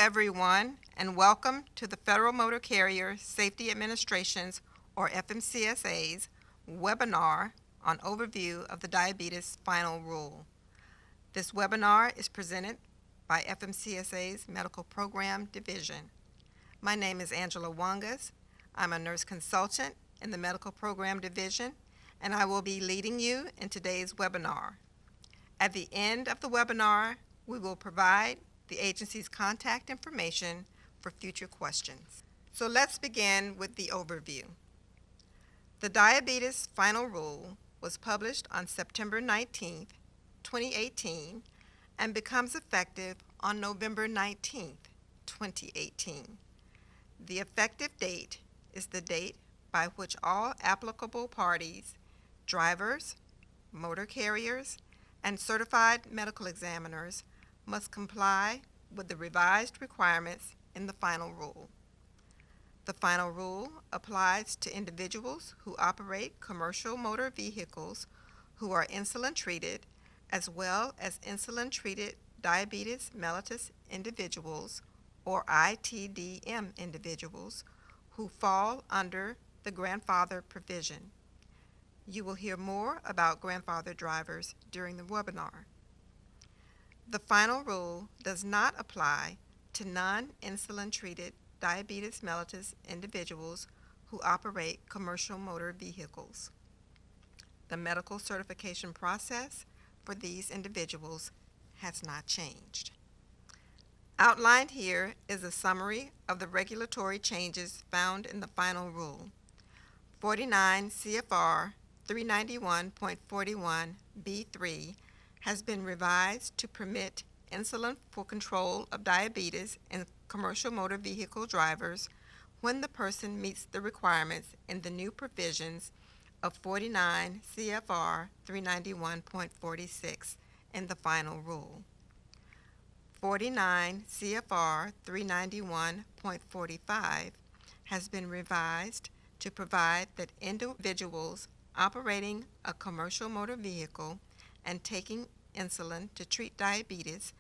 everyone, and welcome to the Federal Motor Carrier Safety Administration's, or FMCSA's, webinar on overview of the Diabetes Final Rule. This webinar is presented by FMCSA's Medical Program Division. My name is Angela Wangas. I'm a nurse consultant in the Medical Program Division, and I will be leading you in today's webinar. At the end of the webinar, we will provide the agency's contact information for future questions. So let's begin with the overview. The Diabetes Final Rule was published on September 19, 2018, and becomes effective on November 19, 2018. The effective date is the date by which all applicable parties, drivers, motor carriers, and certified medical examiners must comply with the revised requirements in the final rule. The final rule applies to individuals who operate commercial motor vehicles who are insulin treated, as well as insulin treated diabetes mellitus individuals, or ITDM individuals, who fall under the grandfather provision. You will hear more about grandfather drivers during the webinar. The final rule does not apply to non-insulin treated diabetes mellitus individuals who operate commercial motor vehicles. The medical certification process for these individuals has not changed. Outlined here is a summary of the regulatory changes found in the final rule. 49 CFR 391.41B3 has been revised to permit insulin for control of diabetes in commercial motor vehicle drivers when the person meets the requirements in the new provisions of 49 CFR 391.46 in the final rule. 49 CFR 391.45 has been revised to provide that individuals operating a commercial motor vehicle and taking insulin to treat diabetes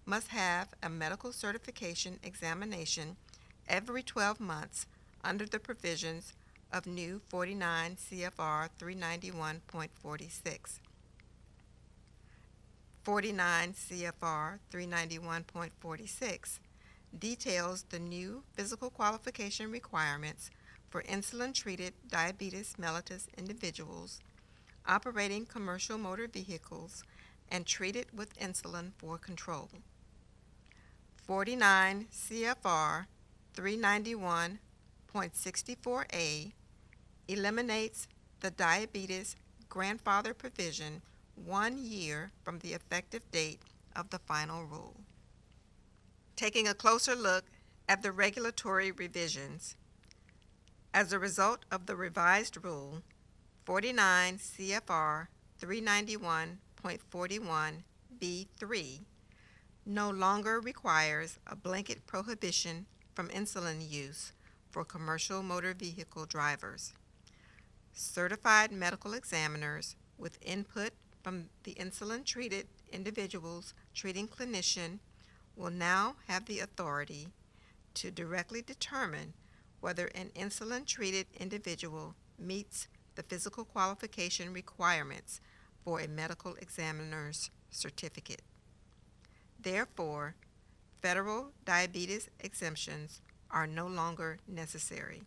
must have a medical certification examination every 12 months under the provisions of new 49 CFR 391.46. 49 CFR 391.46 details the new physical qualification requirements for insulin-treated diabetes mellitus individuals operating commercial motor vehicles and treated with insulin for control. 49 CFR 391.64A eliminates the diabetes grandfather provision 1 year from the effective date of the final rule. Taking a closer look at the regulatory revisions, as a result of the revised rule, 49 CFR 391.41B3 no longer requires a blanket prohibition from insulin use for commercial motor vehicle drivers. Certified medical examiners with input from the insulin-treated individual's treating clinician will now have the authority to directly determine whether an insulin-treated individual meets the physical qualification requirements for a medical examiner's certificate. Therefore, federal diabetes exemptions are no longer necessary.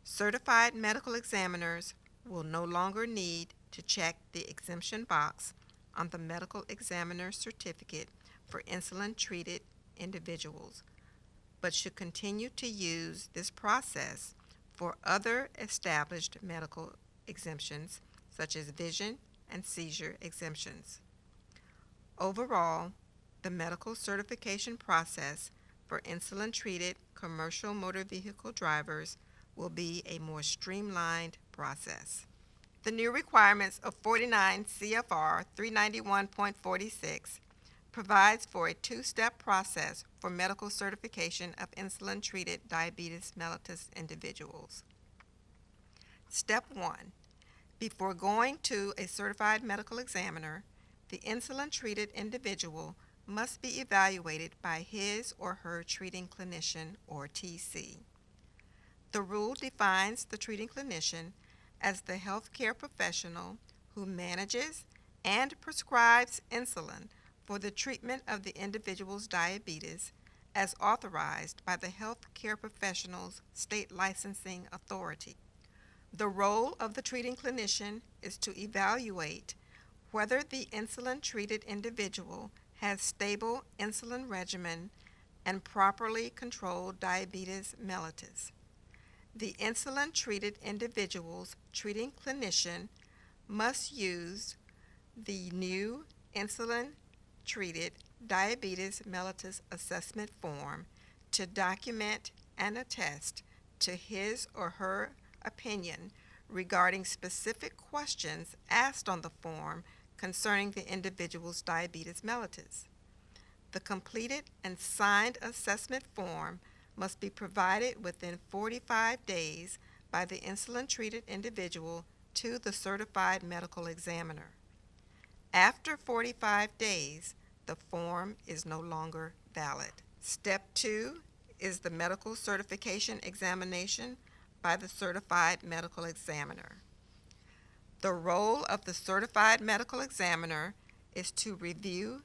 Certified medical examiners will no longer need to check the exemption box on the medical examiner's certificate for insulin-treated individuals, but should continue to use this process for other established medical exemptions such as vision and seizure exemptions. Overall, the medical certification process for insulin-treated commercial motor vehicle drivers will be a more streamlined process. The new requirements of 49 CFR 391.46 provides for a two-step process for medical certification of insulin-treated diabetes mellitus individuals. Step 1. Before going to a certified medical examiner, the insulin-treated individual must be evaluated by his or her treating clinician or TC. The rule defines the treating clinician as the healthcare professional who manages and prescribes insulin for the treatment of the individual's diabetes as authorized by the healthcare professional's state licensing authority. The role of the treating clinician is to evaluate whether the insulin-treated individual has stable insulin regimen and properly controlled diabetes mellitus. The insulin-treated individual's treating clinician must use the new insulin-treated diabetes mellitus assessment form to document and attest to his or her opinion regarding specific questions asked on the form concerning the individual's diabetes mellitus. The completed and signed assessment form must be provided within 45 days by the insulin-treated individual to the certified medical examiner. After 45 days, the form is no longer valid. Step 2 is the medical certification examination by the certified medical examiner. The role of the certified medical examiner is to review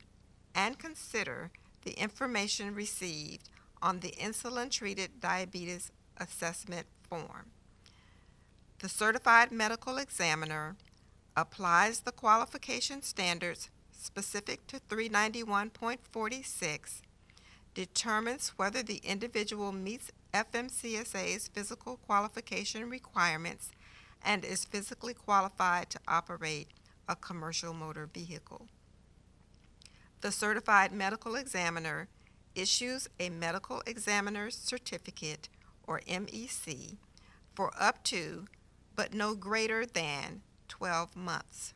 and consider the information received on the insulin-treated diabetes assessment form. The certified medical examiner applies the qualification standards specific to 391.46, determines whether the individual meets FMCSA's physical qualification requirements and is physically qualified to operate a commercial motor vehicle. The certified medical examiner issues a medical examiner's certificate, or MEC, for up to, but no greater than, 12 months.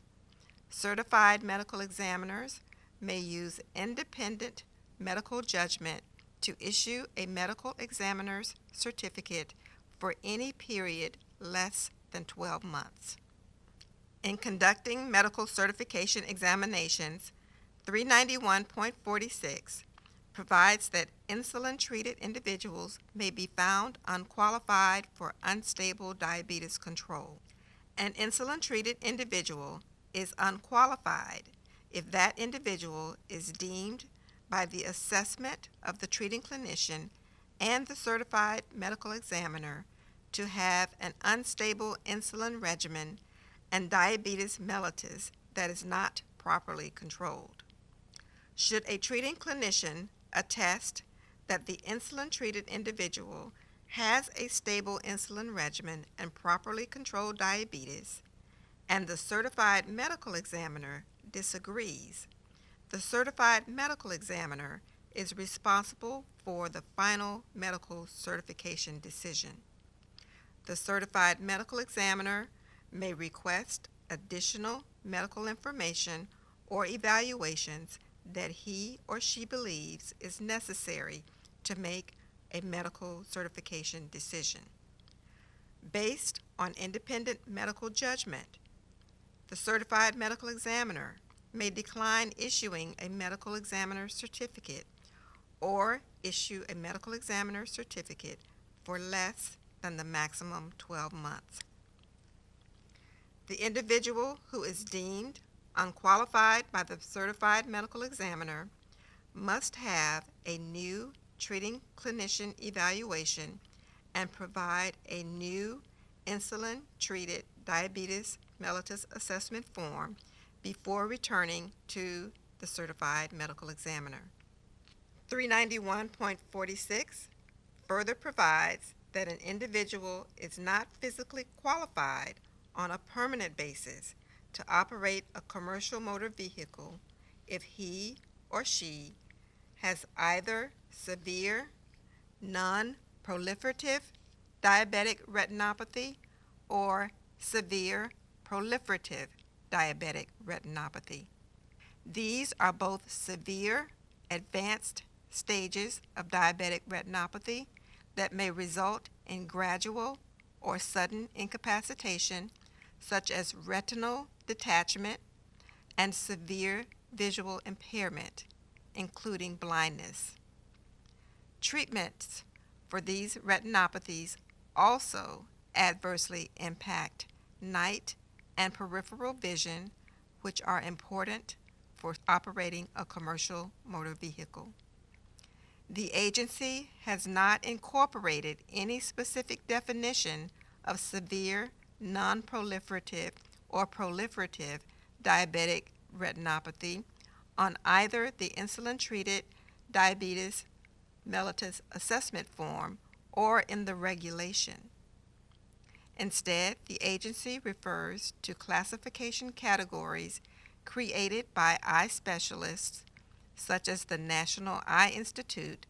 Certified medical examiners may use independent medical judgment to issue a medical examiner's certificate for any period less than 12 months. In conducting medical certification examinations, 391.46 provides that insulin-treated individuals may be found unqualified for unstable diabetes control. An insulin-treated individual is unqualified if that individual is deemed by the assessment of the treating clinician and the certified medical examiner to have an unstable insulin regimen and diabetes mellitus that is not properly controlled. Should a treating clinician attest that the insulin-treated individual has a stable insulin regimen and properly controlled diabetes, and the certified medical examiner disagrees, the certified medical examiner is responsible for the final medical certification decision. The certified medical examiner may request additional medical information or evaluations that he or she believes is necessary to make a medical certification decision. Based on independent medical judgment, the certified medical examiner may decline issuing a medical examiner certificate or issue a medical examiner certificate for less than the maximum 12 months. The individual who is deemed unqualified by the certified medical examiner must have a new treating clinician evaluation and provide a new insulin-treated diabetes mellitus assessment form before returning to the certified medical examiner. 391.46 further provides that an individual is not physically qualified on a permanent basis to operate a commercial motor vehicle if he or she has either severe non-proliferative diabetic retinopathy or severe proliferative diabetic retinopathy. These are both severe, advanced stages of diabetic retinopathy that may result in gradual or sudden incapacitation, such as retinal detachment and severe visual impairment. including blindness. Treatments for these retinopathies also adversely impact night and peripheral vision, which are important for operating a commercial motor vehicle. The agency has not incorporated any specific definition of severe, non-proliferative, or proliferative diabetic retinopathy on either the insulin-treated diabetes mellitus assessment form or in the regulation. Instead, the agency refers to classification categories created by eye specialists such as the National Eye Institute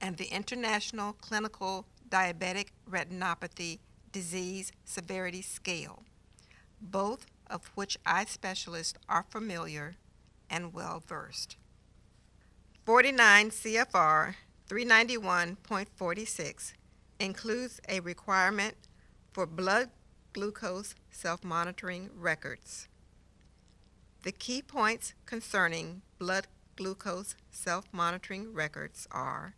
and the International Clinical Diabetic Retinopathy Disease Severity Scale, both of which eye specialists are familiar and well versed. 49 CFR 391.46 includes a requirement for blood glucose self-monitoring records. The key points concerning blood glucose self-monitoring records are: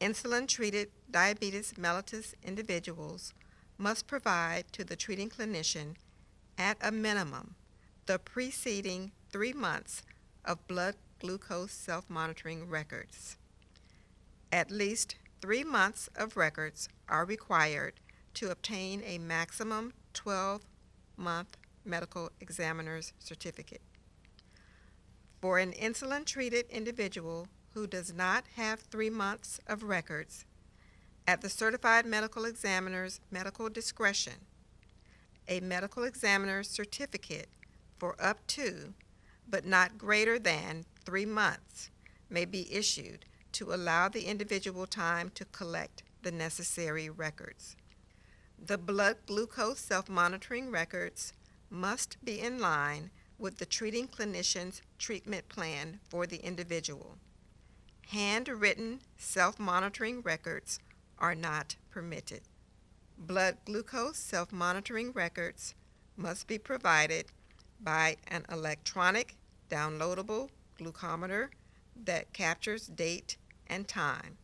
insulin-treated diabetes mellitus individuals must provide to the treating clinician at a minimum the preceding 3 months of blood glucose self-monitoring records. At least 3 months of records are required to obtain a maximum 12-month medical examiner's certificate. For an insulin-treated individual who does not have 3 months of records, at the certified medical examiner's medical discretion, a medical examiner's certificate for up to, but not greater than, 3 months may be issued to allow the individual time to collect the necessary records. The blood glucose self-monitoring records must be in line with the treating clinician's treatment plan for the individual. Handwritten self-monitoring records are not permitted. Blood glucose self-monitoring records must be provided by an electronic downloadable glucometer that captures date and time.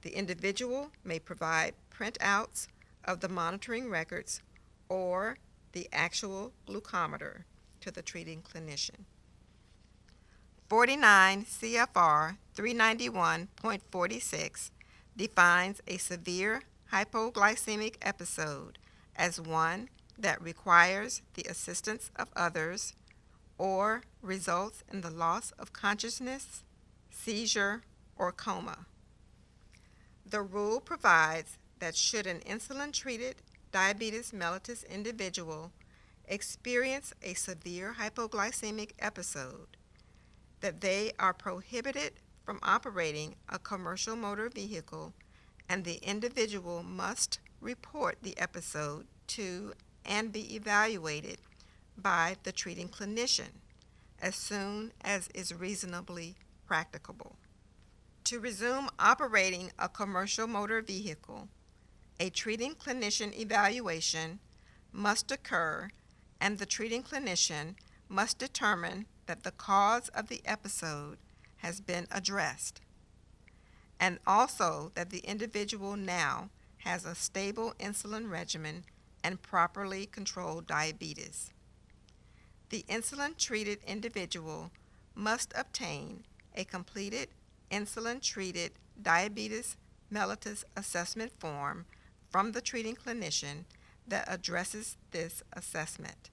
The individual may provide printouts of the monitoring records or the actual glucometer to the treating clinician. 49 CFR 391.46 defines a severe hypoglycemic episode as one that requires the assistance of others or results in the loss of consciousness, seizure, or coma. The rule provides that should an insulin-treated diabetes mellitus individual experience a severe hypoglycemic episode, that they are prohibited from operating a commercial motor vehicle, and the individual must report the episode to and be evaluated by the treating clinician as soon as is reasonably practicable. To resume operating a commercial motor vehicle, a treating clinician evaluation must occur, and the treating clinician must determine that the cause of the episode has been addressed, and also that the individual now has a stable insulin regimen and properly controlled diabetes. The insulin-treated individual must obtain a completed insulin-treated diabetes mellitus assessment form from the treating clinician that addresses this assessment.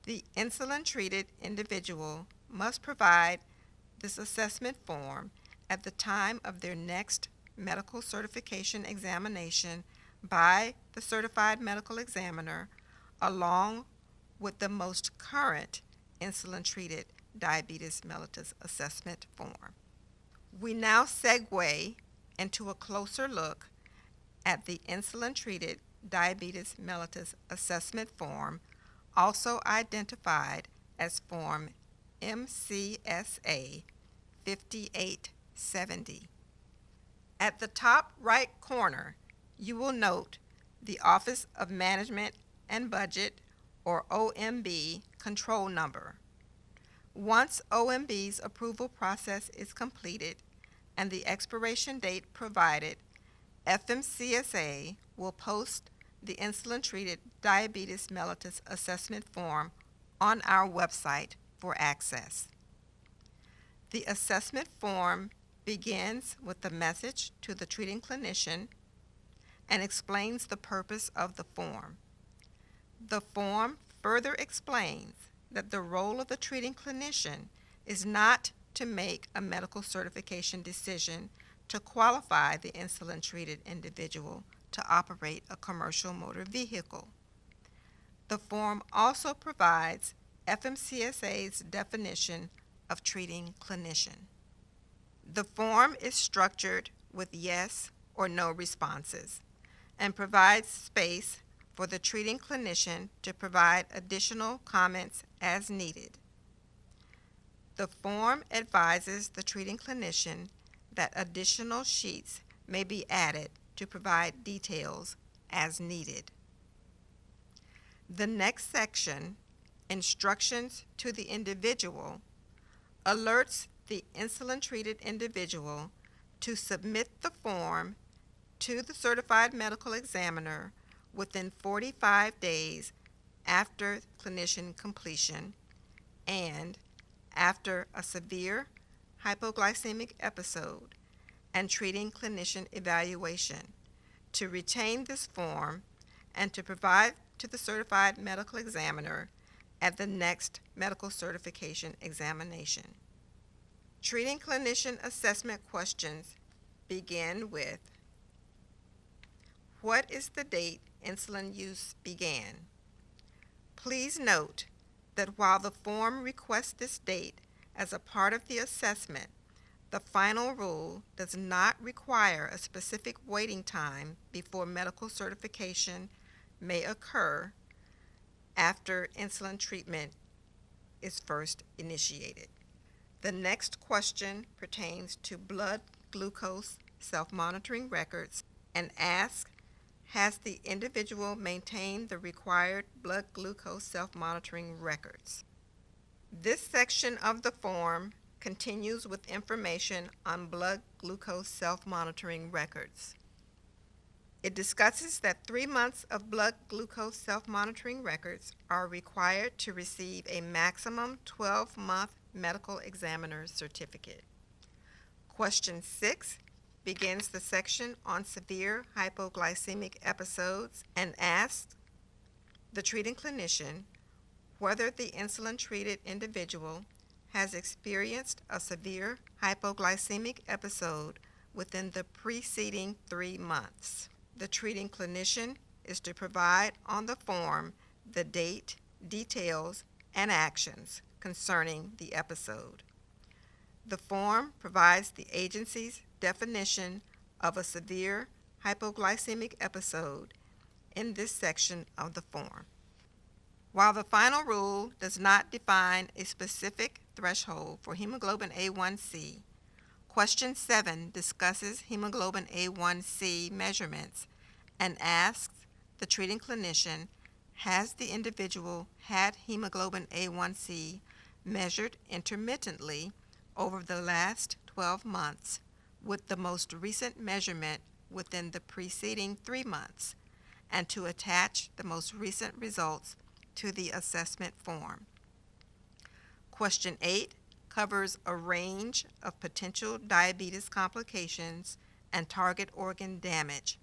The insulin-treated individual must provide this assessment form at the time of their next medical certification examination by the certified medical examiner, along with the most current insulin-treated diabetes mellitus assessment form. We now segue into a closer look at the insulin-treated diabetes mellitus assessment form, also identified as Form FMCSA 5870. At the top right corner, you will note the Office of Management and Budget, or OMB, control number. Once OMB's approval process is completed and the expiration date provided, FMCSA will post the insulin-treated diabetes mellitus assessment form on our website for access. The assessment form begins with a message to the treating clinician and explains the purpose of the form. The form further explains that the role of the treating clinician is not to make a medical certification decision to qualify the insulin-treated individual to operate a commercial motor vehicle. The form also provides FMCSA's definition of treating clinician. The form is structured with yes or no responses and provides space for the treating clinician to provide additional comments as needed. The form advises the treating clinician that additional sheets may be added to provide details as needed. The next section, Instructions to the Individual, alerts the insulin-treated individual to submit the form to the certified medical examiner within 45 days after clinician completion and after a severe hypoglycemic episode and treating clinician evaluation, to retain this form and to provide to the certified medical examiner at the next medical certification examination. Treating clinician assessment questions begin with: what is the date insulin use began? Please note that while the form requests this date as a part of the assessment, the final rule does not require a specific waiting time before medical certification may occur after insulin treatment is first initiated. The next question pertains to blood glucose self-monitoring records and asks, has the individual maintained the required blood glucose self-monitoring records? This section of the form continues with information on blood glucose self-monitoring records. It discusses that 3 months of blood glucose self-monitoring records are required to receive a maximum 12-month medical examiner's certificate. Question 6 begins the section on severe hypoglycemic episodes and asks the treating clinician whether the insulin-treated individual has experienced a severe hypoglycemic episode within the preceding 3 months. The treating clinician is to provide on the form the date, details, and actions concerning the episode. The form provides the agency's definition of a severe hypoglycemic episode in this section of the form. While the final rule does not define a specific threshold for hemoglobin A1C, Question 7 discusses hemoglobin A1C measurements and asks the treating clinician, has the individual had hemoglobin A1C measured intermittently over the last 12 months, with the most recent measurement within the preceding 3 months, and to attach the most recent results to the assessment form. Question 8 covers a range of potential diabetes complications and target organ damage.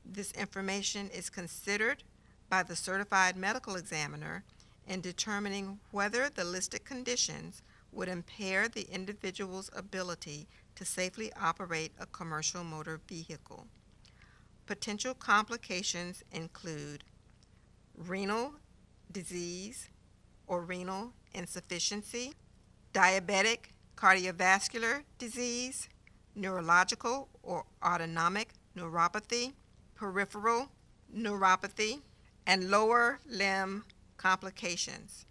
This information is considered by the certified medical examiner in determining whether the listed conditions would impair the individual's ability to safely operate a commercial motor vehicle. Potential complications include renal disease or renal insufficiency, diabetic cardiovascular disease, neurological or autonomic neuropathy, peripheral neuropathy, and lower limb complications.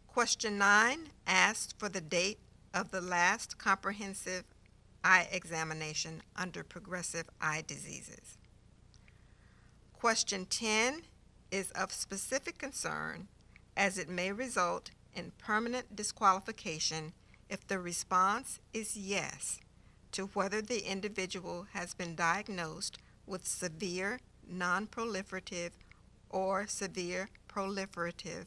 Question 9 asks for the date of the last comprehensive eye examination under progressive eye diseases. Question 10 is of specific concern as it may result in permanent disqualification if the response is yes to whether the individual has been diagnosed with severe non-proliferative or severe proliferative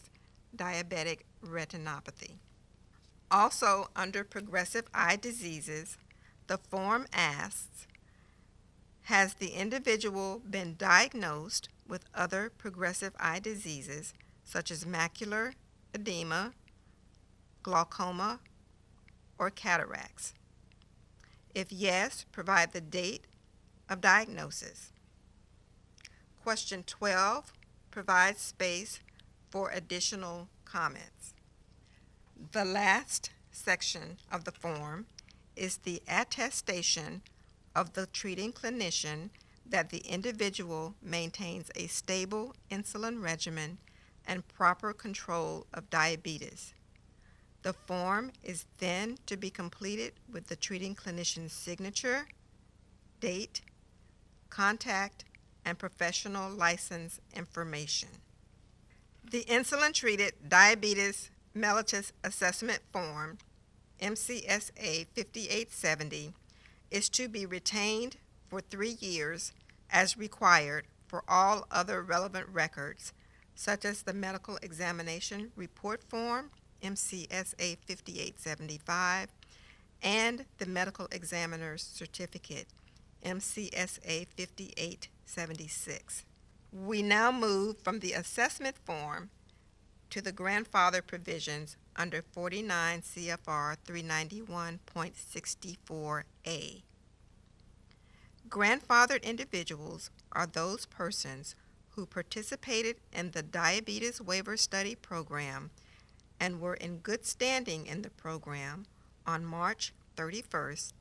diabetic retinopathy. Also, under progressive eye diseases, the form asks, has the individual been diagnosed with other progressive eye diseases such as macular edema, glaucoma, or cataracts? If yes, provide the date of diagnosis. Question 12 provides space for additional comments. The last section of the form is the attestation of the treating clinician that the individual maintains a stable insulin regimen and proper control of diabetes. The form is then to be completed with the treating clinician's signature, date, contact, and professional license information. The insulin-treated diabetes mellitus assessment form, FMCSA 5870, is to be retained for 3 years as required for all other relevant records, such as the medical examination report form, FMCSA 5875, and the medical examiner's certificate, FMCSA 5876. We now move from the assessment form to the grandfather provisions under 49 CFR 391.64A. Grandfathered individuals are those persons who participated in the Diabetes Waiver Study Program and were in good standing in the program on March 31st,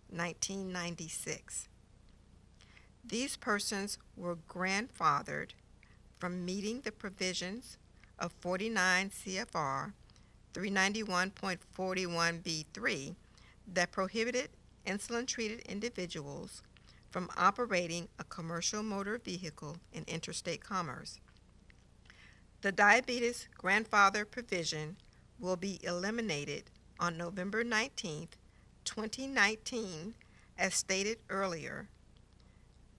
1996. These persons were grandfathered from meeting the provisions of 49 CFR 391.41B3 that prohibited insulin-treated individuals from operating a commercial motor vehicle in interstate commerce. The diabetes grandfather provision will be eliminated on November 19, 2019, as stated earlier,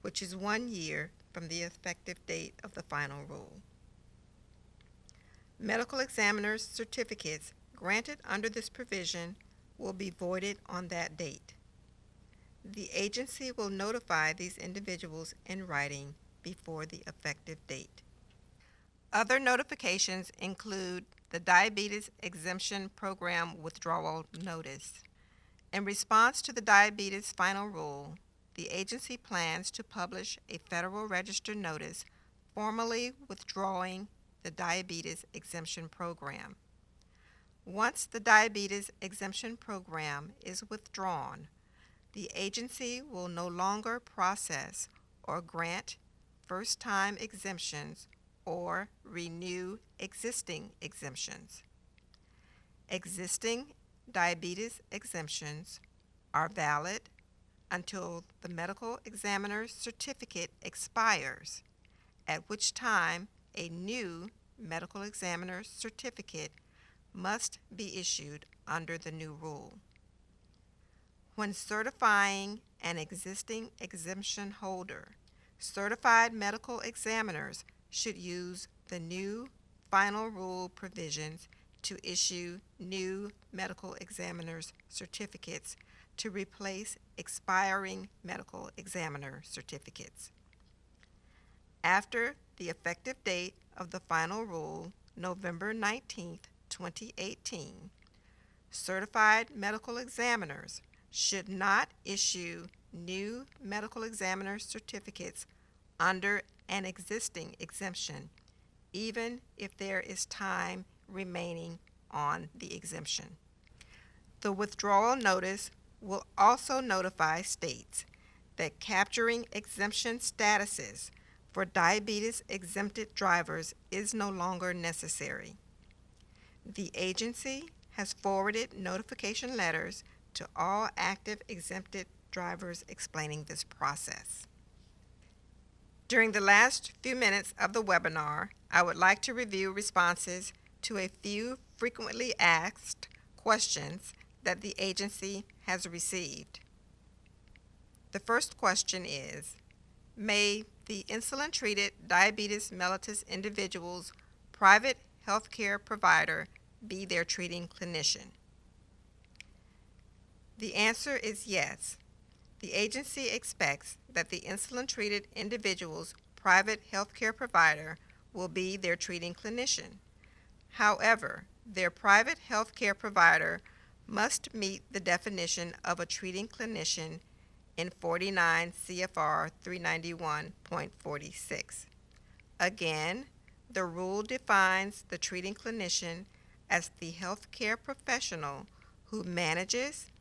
which is 1 year from the effective date of the final rule. Medical examiners' certificates granted under this provision will be voided on that date. The agency will notify these individuals in writing before the effective date. Other notifications include the Diabetes Exemption Program Withdrawal Notice. In response to the diabetes final rule, the agency plans to publish a Federal Register notice formally withdrawing the Diabetes Exemption Program. Once the Diabetes Exemption Program is withdrawn, the agency will no longer process or grant first-time exemptions or renew existing exemptions. Existing diabetes exemptions are valid until the medical examiner's certificate expires, at which time a new medical examiner's certificate must be issued under the new rule. When certifying an existing exemption holder, certified medical examiners should use the new final rule provisions to issue new medical examiner's certificates to replace expiring medical examiner certificates. After the effective date of the final rule, November 19, 2018, certified medical examiners should not issue new medical examiner certificates under an existing exemption, even if there is time remaining on the exemption. The withdrawal notice will also notify states that capturing exemption statuses for diabetes exempted drivers is no longer necessary. The agency has forwarded notification letters to all active exempted drivers explaining this process. During the last few minutes of the webinar, I would like to review responses to a few frequently asked questions that the agency has received. The first question is, may the insulin-treated diabetes mellitus individual's private healthcare provider be their treating clinician? The answer is yes. The agency expects that the insulin-treated individual's private healthcare provider will be their treating clinician. However, their private healthcare provider must meet the definition of a treating clinician in 49 CFR 391.46. Again, the rule defines the treating clinician as the healthcare professional who manages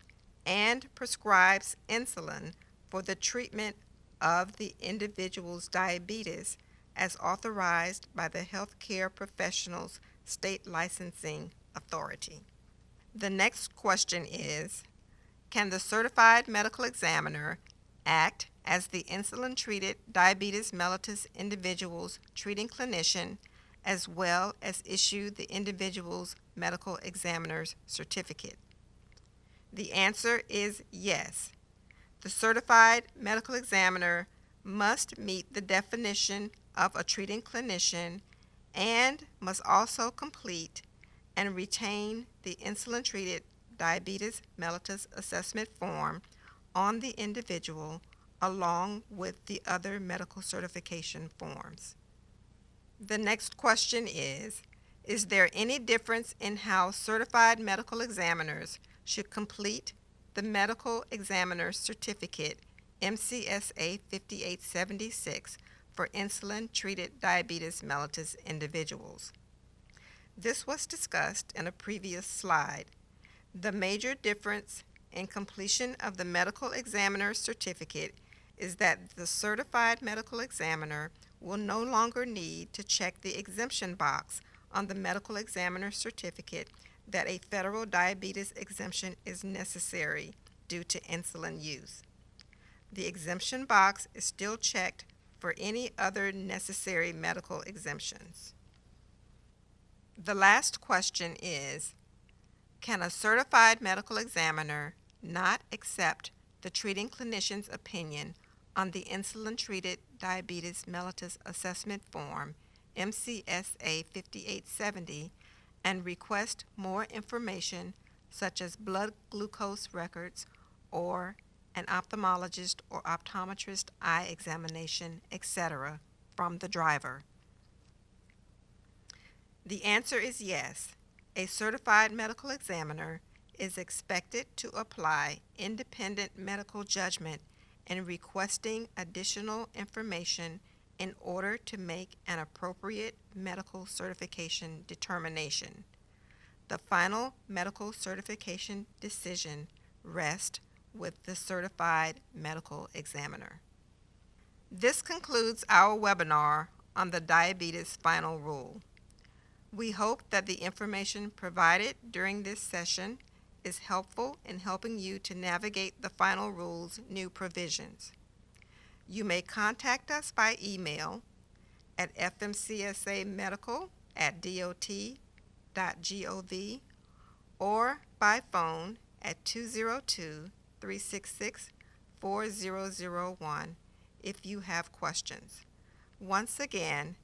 and prescribes insulin for the treatment of the individual's diabetes as authorized by the healthcare professional's state licensing authority. The next question is, can the certified medical examiner act as the insulin-treated diabetes mellitus individual's treating clinician as well as issue the individual's medical examiner's certificate? The answer is yes. The certified medical examiner must meet the definition of a treating clinician and must also complete and retain the insulin-treated diabetes mellitus assessment form on the individual along with the other medical certification forms. The next question is there any difference in how certified medical examiners should complete the medical examiner's certificate FMCSA 5876 for insulin-treated diabetes mellitus individuals? This was discussed in a previous slide. The major difference in completion of the medical examiner's certificate is that the certified medical examiner will no longer need to check the exemption box on the medical examiner's certificate that a federal diabetes exemption is necessary due to insulin use. The exemption box is still checked for any other necessary medical exemptions. The last question is, can a certified medical examiner not accept the treating clinician's opinion on the insulin-treated diabetes mellitus assessment form FMCSA 5870 and request more information such as blood glucose records or an ophthalmologist or optometrist eye examination, etc., from the driver? The answer is yes. A certified medical examiner is expected to apply independent medical judgment in requesting additional information in order to make an appropriate medical certification determination. The final medical certification decision rests with the certified medical examiner. This concludes our webinar on the diabetes final rule. We hope that the information provided during this session is helpful in helping you to navigate the final rule's new provisions. You may contact us by email at fmcsamedical@dot.gov or by phone at 202-366-4001 if you have questions. Once again,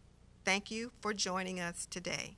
thank you for joining us today.